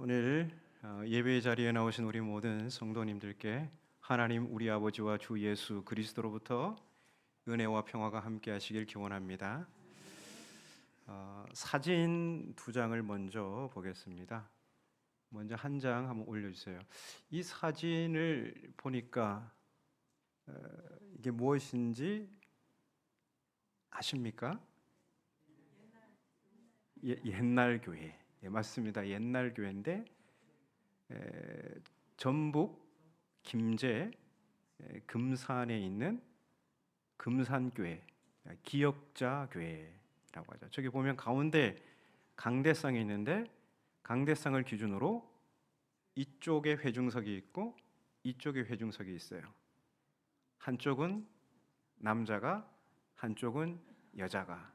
오늘 예배 자리에 나오신 우리 모든 성도님들께 하나님 우리 아버지와 주 예수 그리스도로부터 은혜와 평화가 함께 하시길 기원합니다. 사진 두 장을 먼저 보겠습니다. 먼저 한 장 한번 올려주세요. 이 사진을 보니까 이게 무엇인지 아십니까? 옛날 교회. 예, 맞습니다. 옛날 교회인데 전북 김제 금산에 있는 금산교회, 기역자교회라고 하죠. 저기 보면 가운데 강대상이 있는데 강대상을 기준으로 이쪽에 회중석이 있고 이쪽에 회중석이 있어요. 한쪽은 남자가, 한쪽은 여자가.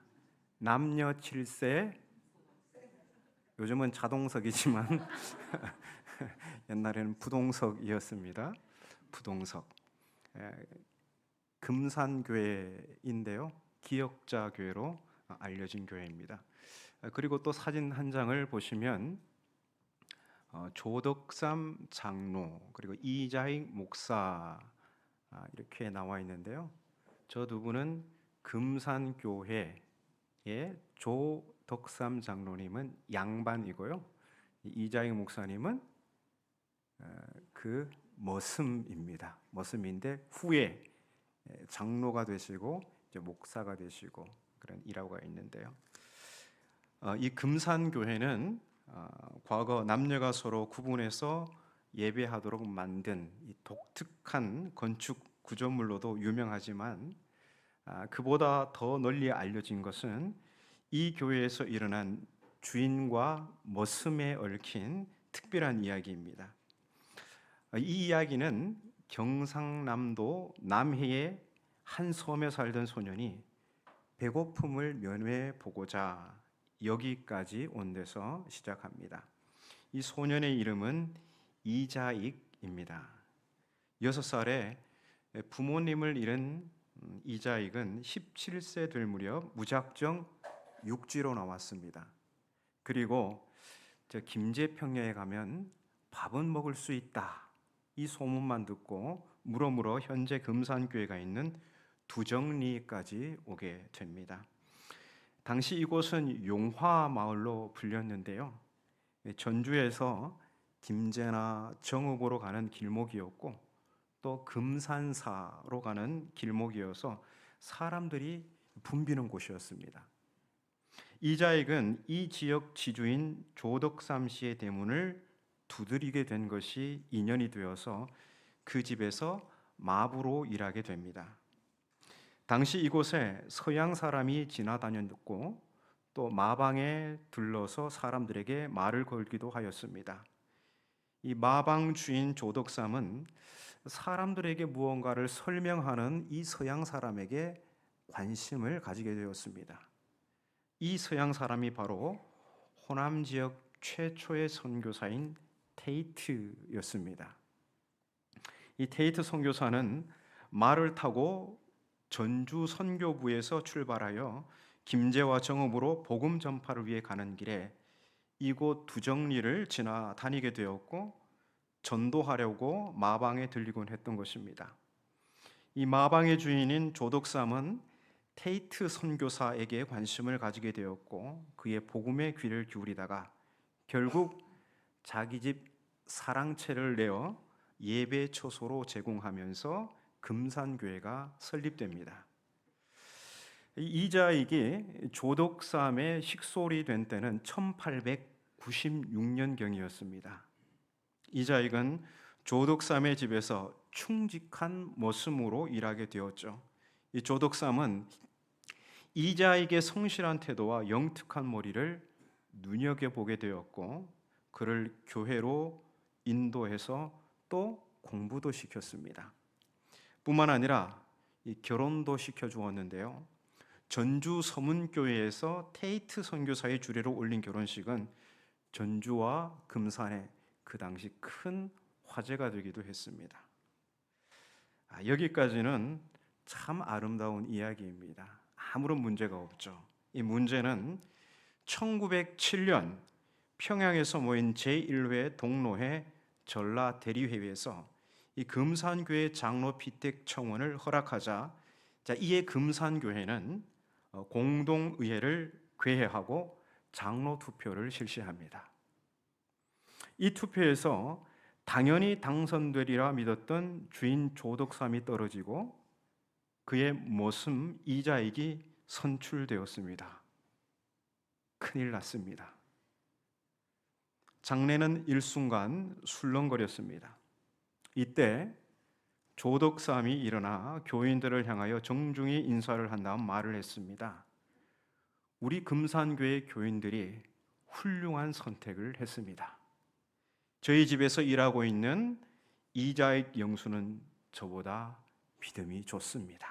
남녀 7세, 요즘은 자동석이지만 옛날에는 부동석이었습니다. 부동석. 금산교회인데요. 기역자교회로 알려진 교회입니다. 그리고 또 사진 한 장을 보시면 조덕삼 장로 그리고 이자익 목사 이렇게 나와 있는데요. 저 두 분은 금산교회의 조덕삼 장로님은 양반이고요. 이자익 목사님은 그 머슴입니다. 머슴인데 후에 장로가 되시고 이제 목사가 되시고 그런 일화가 있는데요. 이 금산교회는 과거 남녀가 서로 구분해서 예배하도록 만든 이 독특한 건축 구조물로도 유명하지만 그보다 더 널리 알려진 것은 이 교회에서 일어난 주인과 머슴에 얽힌 특별한 이야기입니다. 이 이야기는 경상남도 남해의 한 섬에 살던 소년이 배고픔을 면회 보고자 여기까지 온 데서 시작합니다. 이 소년의 이름은 이자익입니다. 6살에 부모님을 잃은 이자익은 17세 될 무렵 무작정 육지로 나왔습니다. 그리고 저 김제평야에 가면 밥은 먹을 수 있다. 이 소문만 듣고 물어물어 현재 금산교회가 있는 두정리까지 오게 됩니다. 당시 이곳은 용화마을로 불렸는데요. 전주에서 김제나 정읍으로 가는 길목이었고 또 금산사로 가는 길목이어서 사람들이 붐비는 곳이었습니다. 이자익은 이 지역 지주인 조덕삼 씨의 대문을 두드리게 된 것이 인연이 되어서 그 집에서 마부로 일하게 됩니다. 당시 이곳에 서양 사람이 지나다녔고 또 마방에 들러서 사람들에게 말을 걸기도 하였습니다. 이 마방 주인 조덕삼은 사람들에게 무언가를 설명하는 이 서양 사람에게 관심을 가지게 되었습니다. 이 서양 사람이 바로 호남 지역 최초의 선교사인 테이트였습니다. 이 테이트 선교사는 말을 타고 전주 선교부에서 출발하여 김제와 정읍으로 복음 전파를 위해 가는 길에 이곳 두정리를 지나 다니게 되었고 전도하려고 마방에 들리곤 했던 것입니다. 이 마방의 주인인 조덕삼은 테이트 선교사에게 관심을 가지게 되었고 그의 복음의 귀를 기울이다가 결국 자기 집 사랑채를 내어 예배 처소로 제공하면서 금산교회가 설립됩니다. 이자익이 조덕삼의 식솔이 된 때는 1896년경이었습니다. 이자익은 조덕삼의 집에서 충직한 머슴으로 일하게 되었죠. 이 조덕삼은 이자익의 성실한 태도와 영특한 머리를 눈여겨보게 되었고 그를 교회로 인도해서 또 공부도 시켰습니다. 뿐만 아니라 결혼도 시켜주었는데요. 전주 서문교회에서 테이트 선교사의 주례로 올린 결혼식은 전주와 금산에 그 당시 큰 화제가 되기도 했습니다. 여기까지는 참 아름다운 이야기입니다. 아무런 문제가 없죠. 이 문제는 1907년 평양에서 모인 제1회 동로회 전라 대리회의에서 이 금산교회 장로 피택 청원을 허락하자, 이에 금산교회는 공동의회를 괴회하고 장로 투표를 실시합니다. 이 투표에서 당연히 당선되리라 믿었던 주인 조덕삼이 떨어지고 그의 모습 이자익이 선출되었습니다. 큰일 났습니다. 장례는 일순간 술렁거렸습니다. 이때 조덕삼이 일어나 교인들을 향하여 정중히 인사를 한 다음 말을 했습니다. 우리 금산교회 교인들이 훌륭한 선택을 했습니다. 저희 집에서 일하고 있는 이자익 영수는 저보다 믿음이 좋습니다.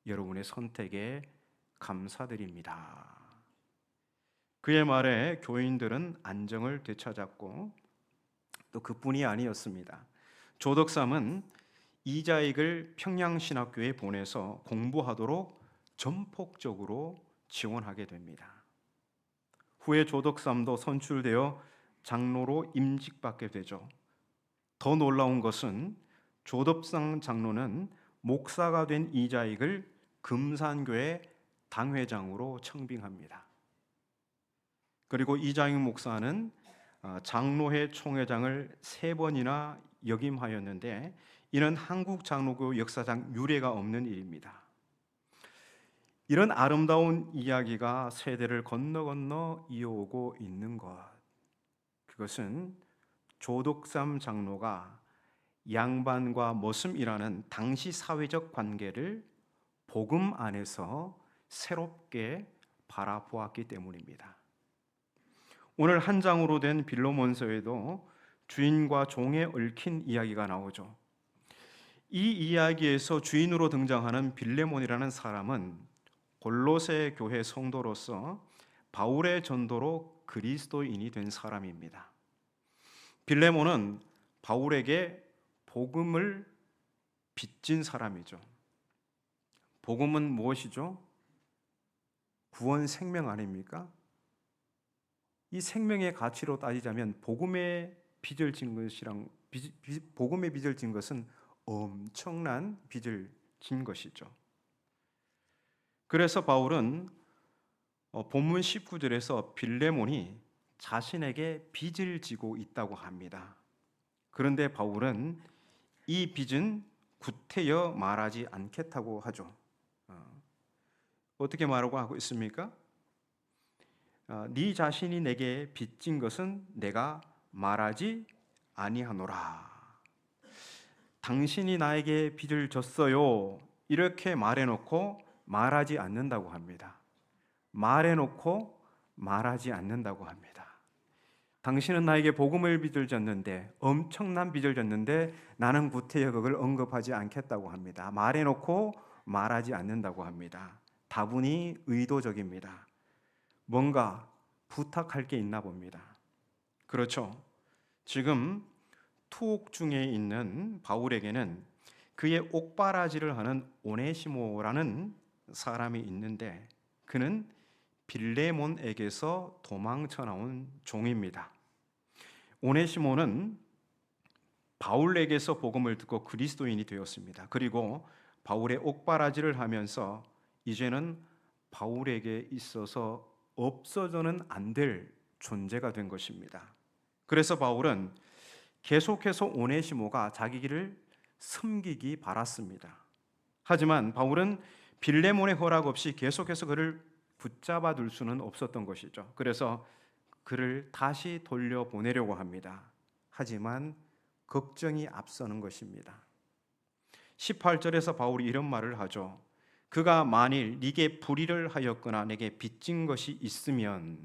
여러분의 선택에 감사드립니다. 그의 말에 교인들은 안정을 되찾았고, 또 그뿐이 아니었습니다. 조덕삼은 이자익을 평양신학교에 보내서 공부하도록 전폭적으로 지원하게 됩니다. 후에 조덕삼도 선출되어 장로로 임직받게 되죠. 더 놀라운 것은 조덕삼 장로는 목사가 된 이자익을 금산교회 당회장으로 청빙합니다. 그리고 이자익 목사는 장로회 총회장을 3번이나 역임하였는데, 이는 한국 장로교 역사상 유례가 없는 일입니다. 이런 아름다운 이야기가 세대를 건너 이어오고 있는 것, 그것은 조덕삼 장로가 양반과 머슴이라는 당시 사회적 관계를 복음 안에서 새롭게 바라보았기 때문입니다. 오늘 한 장으로 된 빌레몬서에도 주인과 종에 얽힌 이야기가 나오죠. 이 이야기에서 주인으로 등장하는 빌레몬이라는 사람은 골로새 교회 성도로서 바울의 전도로 그리스도인이 된 사람입니다. 빌레몬은 바울에게 복음을 빚진 사람이죠. 복음은 무엇이죠? 구원 생명 아닙니까? 이 생명의 가치로 따지자면 복음의 빚을 진 것은 엄청난 빚을 진 것이죠. 그래서 바울은 본문 19절에서 빌레몬이 자신에게 빚을 지고 있다고 합니다. 그런데 바울은 이 빚은 구태여 말하지 않겠다고 하죠. 어떻게 말하고 하고 있습니까? 네 자신이 내게 빚진 것은 내가 말하지 아니하노라. 당신이 나에게 빚을 졌어요. 이렇게 말해놓고 말하지 않는다고 합니다. 말해놓고 말하지 않는다고 합니다. 당신은 나에게 복음을 빚을 졌는데, 엄청난 빚을 졌는데 나는 구태여 그걸 언급하지 않겠다고 합니다. 말해놓고 말하지 않는다고 합니다. 다분히 의도적입니다. 뭔가 부탁할 게 있나 봅니다. 그렇죠. 지금 투옥 중에 있는 바울에게는 그의 옥바라지를 하는 오네시모라는 사람이 있는데, 그는 빌레몬에게서 도망쳐 나온 종입니다. 오네시모는 바울에게서 복음을 듣고 그리스도인이 되었습니다. 그리고 바울의 옥바라지를 하면서 이제는 바울에게 있어서 없어서는 안 될 존재가 된 것입니다. 그래서 바울은 계속해서 오네시모가 자기 길을 섬기기 바랐습니다. 하지만 바울은 빌레몬의 허락 없이 계속해서 그를 붙잡아 둘 수는 없었던 것이죠. 그래서 그를 다시 돌려보내려고 합니다. 하지만 걱정이 앞서는 것입니다. 18절에서 바울이 이런 말을 하죠. 그가 만일 네게 불의를 하였거나 내게 빚진 것이 있으면,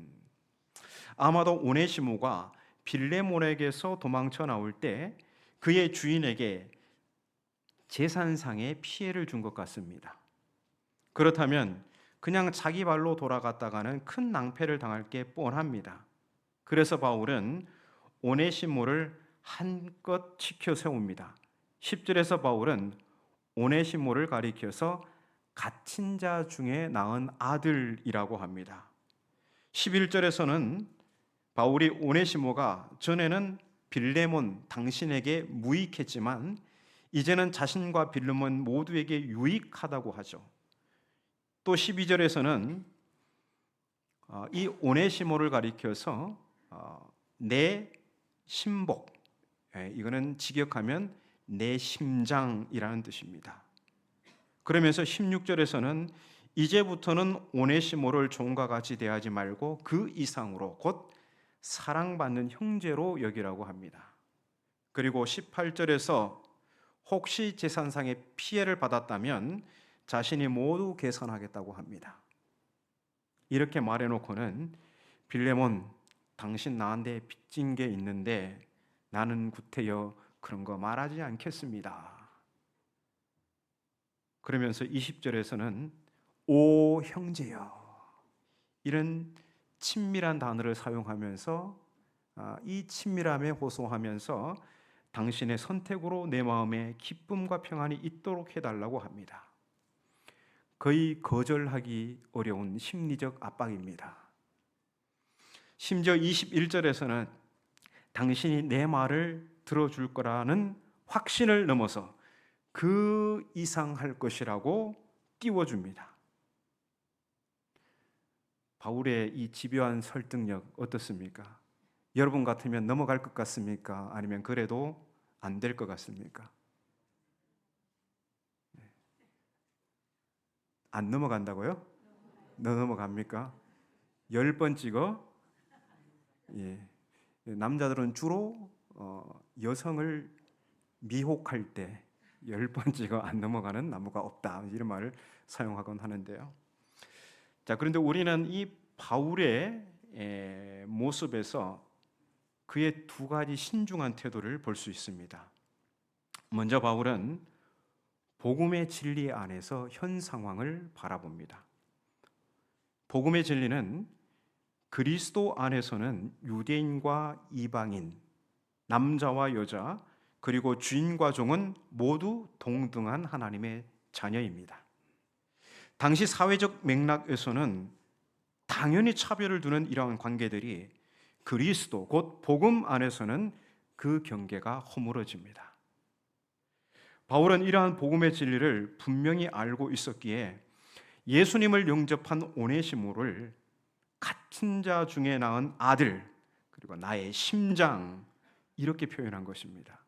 아마도 오네시모가 빌레몬에게서 도망쳐 나올 때 그의 주인에게 재산상의 피해를 준 것 같습니다. 그렇다면 그냥 자기 발로 돌아갔다가는 큰 낭패를 당할 게 뻔합니다. 그래서 바울은 오네시모를 한껏 치켜 세웁니다. 10절에서 바울은 오네시모를 가리켜서 갇힌 자 중에 낳은 아들이라고 합니다. 11절에서는 바울이 오네시모가 전에는 빌레몬 당신에게 무익했지만 이제는 자신과 빌레몬 모두에게 유익하다고 하죠. 또 12절에서는 이 오네시모를 가리켜서 내 신복, 이거는 직역하면 내 심장이라는 뜻입니다. 그러면서 16절에서는 이제부터는 오네시모를 종과 같이 대하지 말고 그 이상으로 곧 사랑받는 형제로 여기라고 합니다. 그리고 18절에서 혹시 재산상의 피해를 받았다면 자신이 모두 계산하겠다고 합니다. 이렇게 말해놓고는 빌레몬, 당신 나한테 빚진 게 있는데 나는 구태여 그런 거 말하지 않겠습니다. 그러면서 20절에서는 오 형제여, 이런 친밀한 단어를 사용하면서 이 친밀함에 호소하면서 당신의 선택으로 내 마음에 기쁨과 평안이 있도록 해달라고 합니다. 거의 거절하기 어려운 심리적 압박입니다. 심지어 21절에서는 당신이 내 말을 들어줄 거라는 확신을 넘어서 그 이상 할 것이라고 띄워줍니다. 바울의 이 집요한 설득력 어떻습니까? 여러분 같으면 넘어갈 것 같습니까? 아니면 그래도 안 될 것 같습니까? 안 넘어간다고요? 너 넘어갑니까? 10번 찍어? 예. 남자들은 주로 여성을 미혹할 때 10번 찍어 안 넘어가는 나무가 없다, 이런 말을 사용하곤 하는데요. 자, 그런데 우리는 이 바울의 모습에서 그의 두 가지 신중한 태도를 볼 수 있습니다. 먼저 바울은 복음의 진리 안에서 현 상황을 바라봅니다. 복음의 진리는 그리스도 안에서는 유대인과 이방인, 남자와 여자, 그리고 주인과 종은 모두 동등한 하나님의 자녀입니다. 당시 사회적 맥락에서는 당연히 차별을 두는 이러한 관계들이 그리스도 곧 복음 안에서는 그 경계가 허물어집니다. 바울은 이러한 복음의 진리를 분명히 알고 있었기에 예수님을 영접한 오네시모를 같은 자 중에 낳은 아들, 그리고 나의 심장, 이렇게 표현한 것입니다.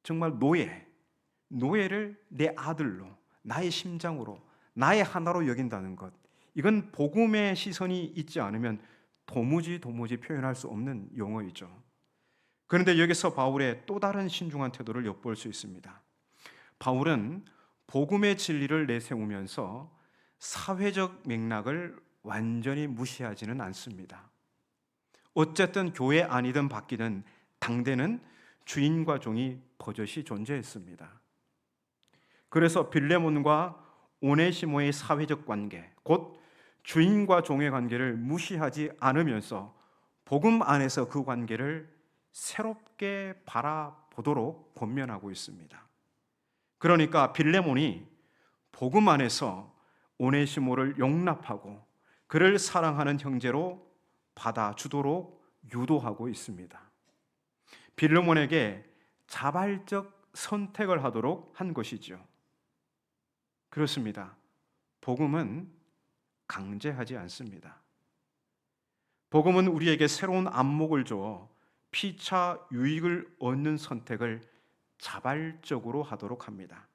정말 노예를 내 아들로, 나의 심장으로, 나의 하나로 여긴다는 것, 이건 복음의 시선이 있지 않으면 도무지 표현할 수 없는 용어이죠. 그런데 여기서 바울의 또 다른 신중한 태도를 엿볼 수 있습니다. 바울은 복음의 진리를 내세우면서 사회적 맥락을 완전히 무시하지는 않습니다. 어쨌든 교회 아니든 밖이든 당대는 주인과 종이 버젓이 존재했습니다. 그래서 빌레몬과 오네시모의 사회적 관계, 곧 주인과 종의 관계를 무시하지 않으면서 복음 안에서 그 관계를 새롭게 바라보도록 권면하고 있습니다. 그러니까 빌레몬이 복음 안에서 오네시모를 용납하고 그를 사랑하는 형제로 받아주도록 유도하고 있습니다. 빌레몬에게 자발적 선택을 하도록 한 것이죠. 그렇습니다. 복음은 강제하지 않습니다. 복음은 우리에게 새로운 안목을 주어 피차 유익을 얻는 선택을 자발적으로 하도록 합니다.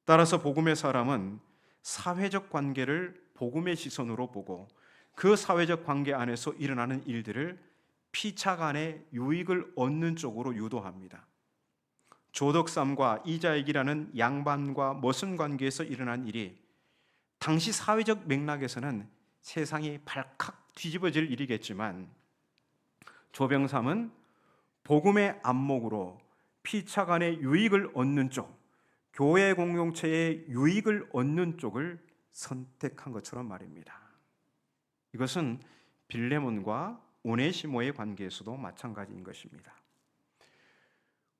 따라서 복음의 사람은 사회적 관계를 복음의 시선으로 보고 그 사회적 관계 안에서 일어나는 일들을 피차간의 유익을 얻는 쪽으로 유도합니다. 조덕삼과 이자익이라는 양반과 머슴 관계에서 일어난 일이 당시 사회적 맥락에서는 세상이 발칵 뒤집어질 일이겠지만 조병삼은 복음의 안목으로 피차간의 유익을 얻는 쪽, 교회 공동체의 유익을 얻는 쪽을 선택한 것처럼 말입니다. 이것은 빌레몬과 오네시모의 관계에서도 마찬가지인 것입니다.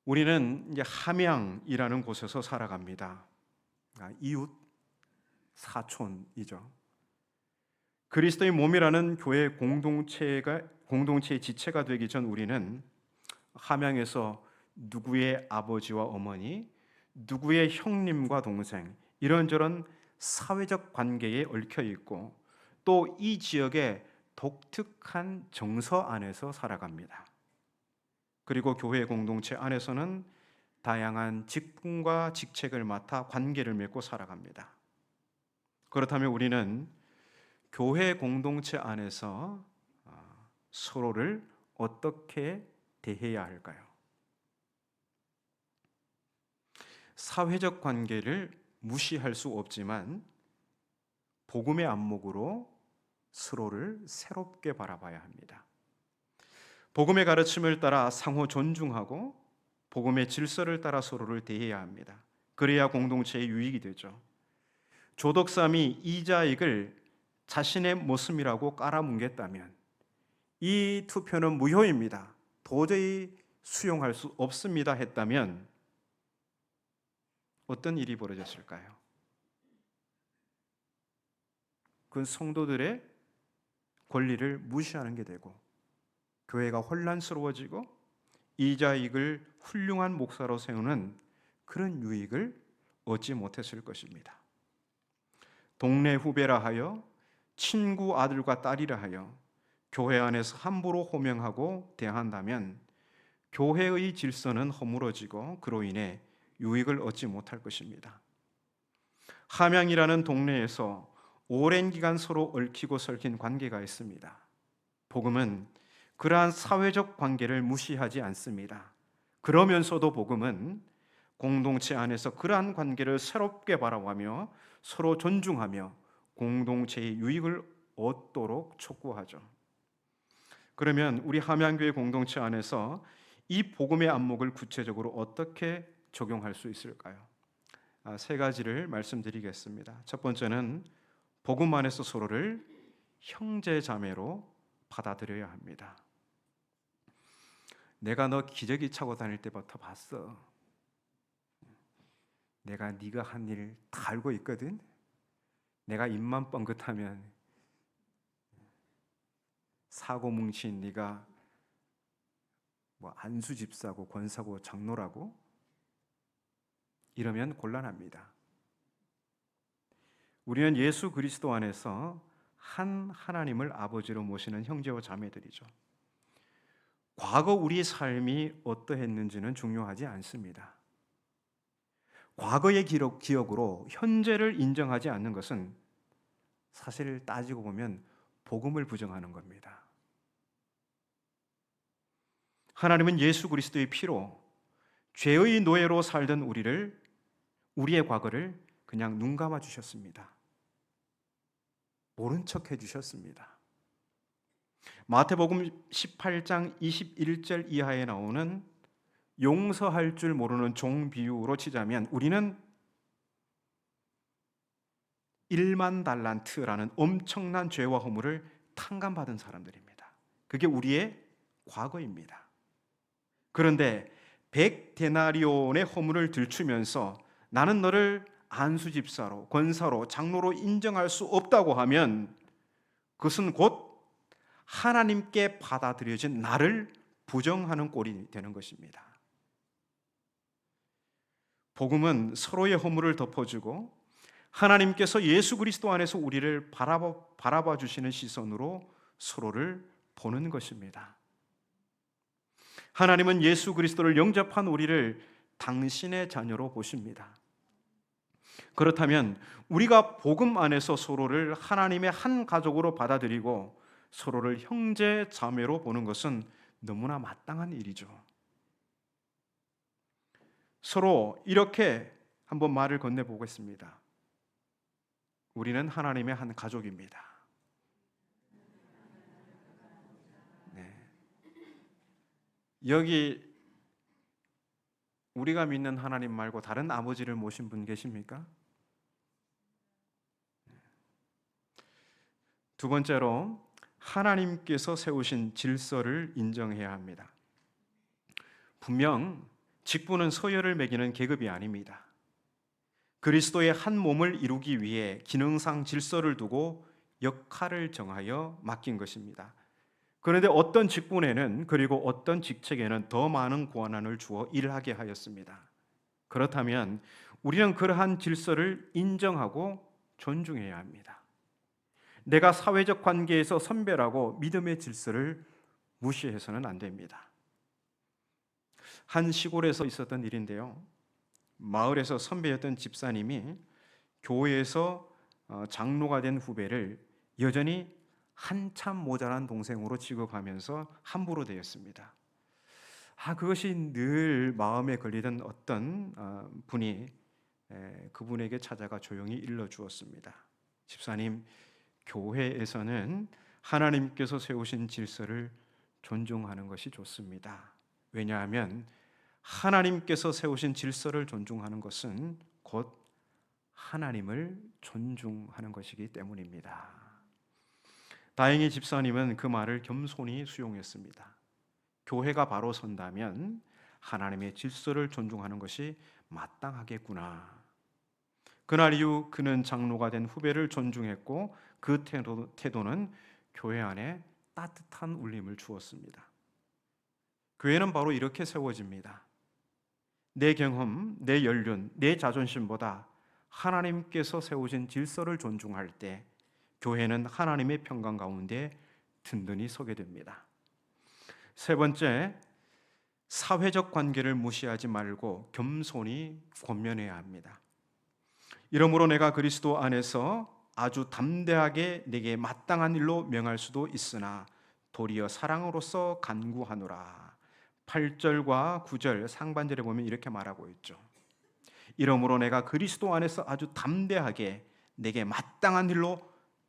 우리는 이제 함양이라는 곳에서 살아갑니다. 이웃 사촌이죠. 그리스도의 몸이라는 교회 공동체의 지체가 되기 전 우리는 함양에서 누구의 아버지와 어머니, 누구의 형님과 동생, 이런저런 사회적 관계에 얽혀 있고 또 이 지역의 독특한 정서 안에서 살아갑니다. 그리고 교회 공동체 안에서는 다양한 직분과 직책을 맡아 관계를 맺고 살아갑니다. 그렇다면 우리는 교회 공동체 안에서 서로를 어떻게 대해야 할까요? 사회적 관계를 무시할 수 없지만 복음의 안목으로 서로를 새롭게 바라봐야 합니다. 복음의 가르침을 따라 상호 존중하고 복음의 질서를 따라 서로를 대해야 합니다. 그래야 공동체의 유익이 되죠. 조덕삼이 이자익을 자신의 모습이라고 깔아뭉갰다면 이 투표는 무효입니다. 도저히 수용할 수 없습니다 했다면 어떤 일이 벌어졌을까요? 그 성도들의 권리를 무시하는 게 되고 교회가 혼란스러워지고 이자익을 훌륭한 목사로 세우는 그런 유익을 얻지 못했을 것입니다. 동네 후배라 하여 친구 아들과 딸이라 하여 교회 안에서 함부로 호명하고 대한다면 교회의 질서는 허물어지고 그로 인해 유익을 얻지 못할 것입니다. 함양이라는 동네에서 오랜 기간 서로 얽히고 설킨 관계가 있습니다. 복음은 그러한 사회적 관계를 무시하지 않습니다. 그러면서도 복음은 공동체 안에서 그러한 관계를 새롭게 바라보며 서로 존중하며 공동체의 유익을 얻도록 촉구하죠. 그러면 우리 함양교회 공동체 안에서 이 복음의 안목을 구체적으로 어떻게 적용할 수 있을까요? 세 가지를 말씀드리겠습니다. 첫 번째는 복음 안에서 서로를 형제 자매로 받아들여야 합니다. 내가 너 기저귀 차고 다닐 때부터 봤어. 내가 네가 한 일 다 알고 있거든. 내가 입만 뻥긋하면 사고 뭉친 네가 뭐 안수 집사고 권사고 장로라고 이러면 곤란합니다. 우리는 예수 그리스도 안에서 한 하나님을 아버지로 모시는 형제와 자매들이죠. 과거 우리의 삶이 어떠했는지는 중요하지 않습니다. 과거의 기억으로 현재를 인정하지 않는 것은 사실 따지고 보면 복음을 부정하는 겁니다. 하나님은 예수 그리스도의 피로 죄의 노예로 살던 우리의 과거를 그냥 눈 감아 주셨습니다. 모른 척 해주셨습니다. 마태복음 18장 21절 이하에 나오는 용서할 줄 모르는 종 비유로 치자면 우리는 1만 달란트라는 엄청난 죄와 허물을 탕감받은 사람들입니다. 그게 우리의 과거입니다. 그런데 100데나리온의 허물을 들추면서 나는 너를 안수집사로, 권사로, 장로로 인정할 수 없다고 하면 그것은 곧 하나님께 받아들여진 나를 부정하는 꼴이 되는 것입니다. 복음은 서로의 허물을 덮어주고 하나님께서 예수 그리스도 안에서 우리를 바라봐 주시는 시선으로 서로를 보는 것입니다. 하나님은 예수 그리스도를 영접한 우리를 당신의 자녀로 보십니다. 그렇다면 우리가 복음 안에서 서로를 하나님의 한 가족으로 받아들이고 서로를 형제 자매로 보는 것은 너무나 마땅한 일이죠. 서로 이렇게 한번 말을 건네보겠습니다. 우리는 하나님의 한 가족입니다. 네. 여기 우리가 믿는 하나님 말고 다른 아버지를 모신 분 계십니까? 두 번째로 하나님께서 세우신 질서를 인정해야 합니다. 분명 직분은 서열을 매기는 계급이 아닙니다. 그리스도의 한 몸을 이루기 위해 기능상 질서를 두고 역할을 정하여 맡긴 것입니다. 그런데 어떤 직분에는 그리고 어떤 직책에는 더 많은 권한을 주어 일하게 하였습니다. 그렇다면 우리는 그러한 질서를 인정하고 존중해야 합니다. 내가 사회적 관계에서 선별하고 믿음의 질서를 무시해서는 안 됩니다. 한 시골에서 있었던 일인데요. 마을에서 선배였던 집사님이 교회에서 장로가 된 후배를 여전히 한참 모자란 동생으로 취급하면서 함부로 대했습니다. 그것이 늘 마음에 걸리던 어떤 분이 그분에게 찾아가 조용히 일러주었습니다. 집사님, 교회에서는 하나님께서 세우신 질서를 존중하는 것이 좋습니다. 왜냐하면 하나님께서 세우신 질서를 존중하는 것은 곧 하나님을 존중하는 것이기 때문입니다. 다행히 집사님은 그 말을 겸손히 수용했습니다. 교회가 바로 선다면 하나님의 질서를 존중하는 것이 마땅하겠구나. 그날 이후 그는 장로가 된 후배를 존중했고 그 태도는 교회 안에 따뜻한 울림을 주었습니다. 교회는 바로 이렇게 세워집니다. 내 경험, 내 연륜, 내 자존심보다 하나님께서 세우신 질서를 존중할 때 교회는 하나님의 평강 가운데 든든히 서게 됩니다. 세 번째, 사회적 관계를 무시하지 말고 겸손히 권면해야 합니다. 이러므로 내가 그리스도 안에서 아주 담대하게 내게 마땅한 일로 명할 수도 있으나 도리어 사랑으로서 간구하노라. 8절과 9절 상반절에 보면 이렇게 말하고 있죠. 이러므로 내가 그리스도 안에서 아주 담대하게 내게 마땅한 일로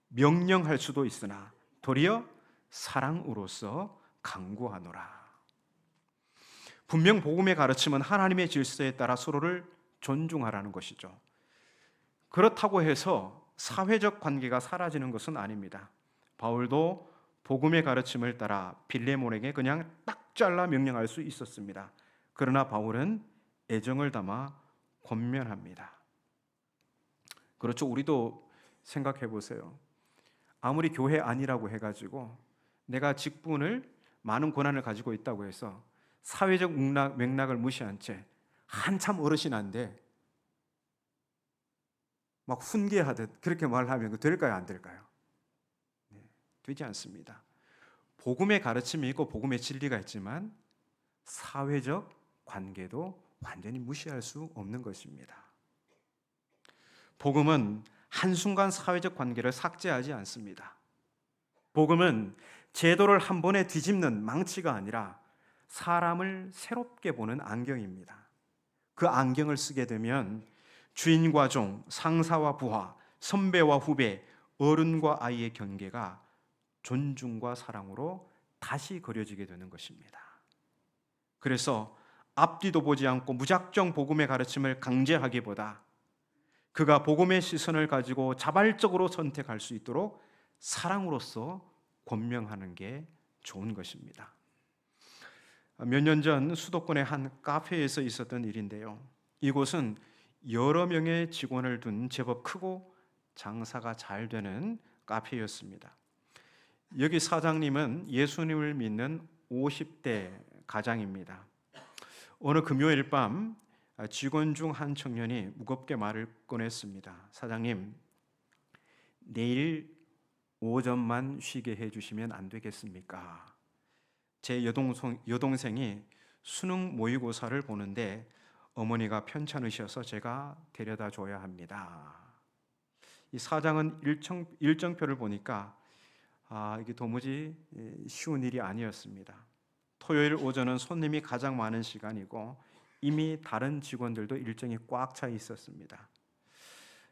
명령할 수도 있으나 도리어 사랑으로서 간구하노라. 분명 복음의 가르침은 하나님의 질서에 따라 서로를 존중하라는 것이죠. 그렇다고 해서 사회적 관계가 사라지는 것은 아닙니다. 바울도 복음의 가르침을 따라 빌레몬에게 그냥 딱 잘라 명령할 수 있었습니다. 그러나 바울은 애정을 담아 권면합니다. 그렇죠. 우리도 생각해 보세요. 아무리 교회 아니라고 해가지고 내가 직분을 많은 권한을 가지고 있다고 해서 사회적 맥락을 무시한 채 한참 어르신한데 막 훈계하듯 그렇게 말하면 될까요? 안 될까요? 되지 않습니다. 복음의 가르침이 있고 복음의 진리가 있지만 사회적 관계도 완전히 무시할 수 없는 것입니다. 복음은 한순간 사회적 관계를 삭제하지 않습니다. 복음은 제도를 한 번에 뒤집는 망치가 아니라 사람을 새롭게 보는 안경입니다. 그 안경을 쓰게 되면 주인과 종, 상사와 부하, 선배와 후배, 어른과 아이의 경계가 존중과 사랑으로 다시 그려지게 되는 것입니다. 그래서 앞뒤도 보지 않고 무작정 복음의 가르침을 강제하기보다 그가 복음의 시선을 가지고 자발적으로 선택할 수 있도록 사랑으로서 권명하는 게 좋은 것입니다. 몇 년 전 수도권의 한 카페에서 있었던 일인데요. 이곳은 여러 명의 직원을 둔 제법 크고 장사가 잘 되는 카페였습니다. 여기 사장님은 예수님을 믿는 50대 가장입니다. 어느 금요일 밤 직원 중 한 청년이 무겁게 말을 꺼냈습니다. 사장님, 내일 오전만 쉬게 해주시면 안 되겠습니까? 제 여동생이 수능 모의고사를 보는데 어머니가 편찮으셔서 제가 데려다 줘야 합니다. 이 사장은 일정표를 보니까 이게 도무지 쉬운 일이 아니었습니다. 토요일 오전은 손님이 가장 많은 시간이고 이미 다른 직원들도 일정이 꽉 차 있었습니다.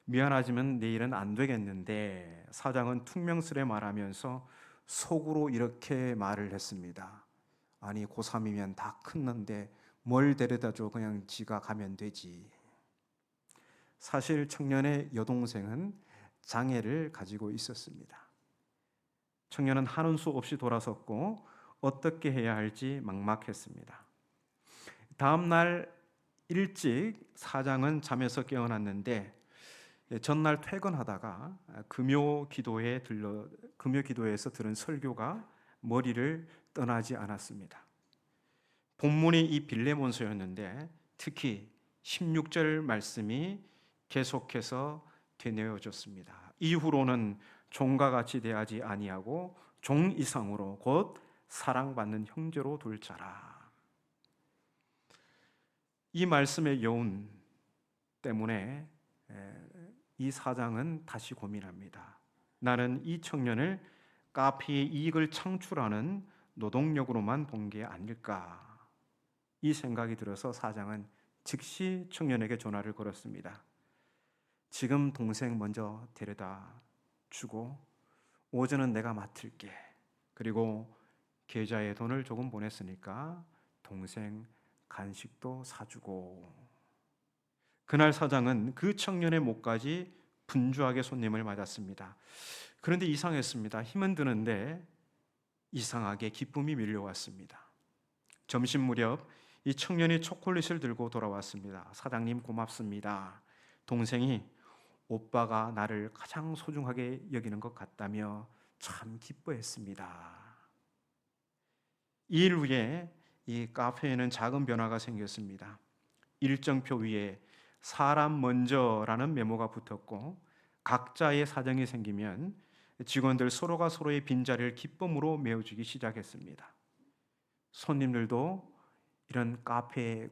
미안하지만 내일은 안 되겠는데 사장은 퉁명스레 말하면서 속으로 이렇게 말을 했습니다. 아니 고3이면 다 컸는데 뭘 데려다줘, 그냥 지가 가면 되지. 사실 청년의 여동생은 장애를 가지고 있었습니다. 청년은 하는 수 없이 돌아섰고 어떻게 해야 할지 막막했습니다. 다음 날 일찍 사장은 잠에서 깨어났는데 전날 퇴근하다가 금요 기도에서 들은 설교가 머리를 떠나지 않았습니다. 본문이 이 빌레몬서였는데 특히 16절 말씀이 계속해서 되뇌어졌습니다. 이후로는 종과 같이 대하지 아니하고 종 이상으로 곧 사랑받는 형제로 둘 자라. 이 말씀의 여운 때문에 이 사장은 다시 고민합니다. 나는 이 청년을 카페의 이익을 창출하는 노동력으로만 본 게 아닐까? 이 생각이 들어서 사장은 즉시 청년에게 전화를 걸었습니다. 지금 동생 먼저 데려다 주고 오전은 내가 맡을게. 그리고 계좌에 돈을 조금 보냈으니까 동생 간식도 사주고. 그날 사장은 그 청년의 목까지 분주하게 손님을 맞았습니다. 그런데 이상했습니다. 힘은 드는데 이상하게 기쁨이 밀려왔습니다. 점심 무렵 이 청년이 초콜릿을 들고 돌아왔습니다. 사장님 고맙습니다. 동생이 오빠가 나를 가장 소중하게 여기는 것 같다며 참 기뻐했습니다. 2일 후에 이 카페에는 작은 변화가 생겼습니다. 일정표 위에 사람 먼저라는 메모가 붙었고 각자의 사정이 생기면 직원들 서로가 서로의 빈자리를 기쁨으로 메워주기 시작했습니다. 손님들도 이런 카페의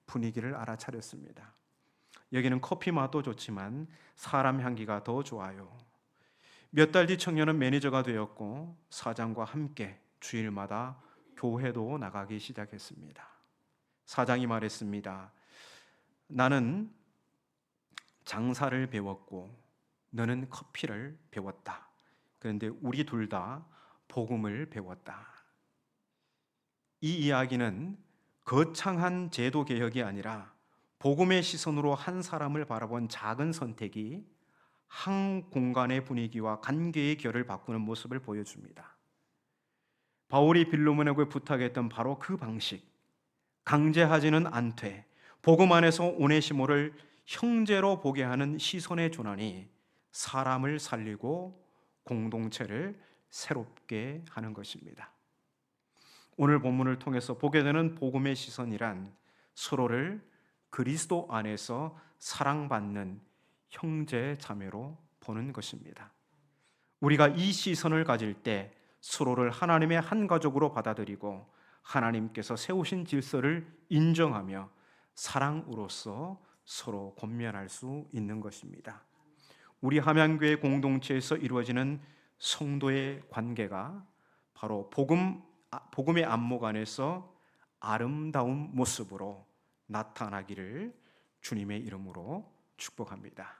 분위기를 알아차렸습니다. 여기는 커피 맛도 좋지만 사람 향기가 더 좋아요. 몇 달 뒤 청년은 매니저가 되었고 사장과 함께 주일마다 교회도 나가기 시작했습니다. 사장이 말했습니다. 나는 장사를 배웠고 너는 커피를 배웠다. 그런데 우리 둘 다 복음을 배웠다. 이 이야기는 거창한 제도 개혁이 아니라 복음의 시선으로 한 사람을 바라본 작은 선택이 한 공간의 분위기와 관계의 결을 바꾸는 모습을 보여줍니다. 바울이 빌레몬에게 부탁했던 바로 그 방식, 강제하지는 않되 복음 안에서 오네시모를 형제로 보게 하는 시선의 전환이 사람을 살리고 공동체를 새롭게 하는 것입니다. 오늘 본문을 통해서 보게 되는 복음의 시선이란 서로를 그리스도 안에서 사랑받는 형제 자매로 보는 것입니다. 우리가 이 시선을 가질 때 서로를 하나님의 한 가족으로 받아들이고 하나님께서 세우신 질서를 인정하며 사랑으로서 서로 권면할 수 있는 것입니다. 우리 함양교회 공동체에서 이루어지는 성도의 관계가 바로 복음의 안목 안에서 아름다운 모습으로 나타나기를 주님의 이름으로 축복합니다.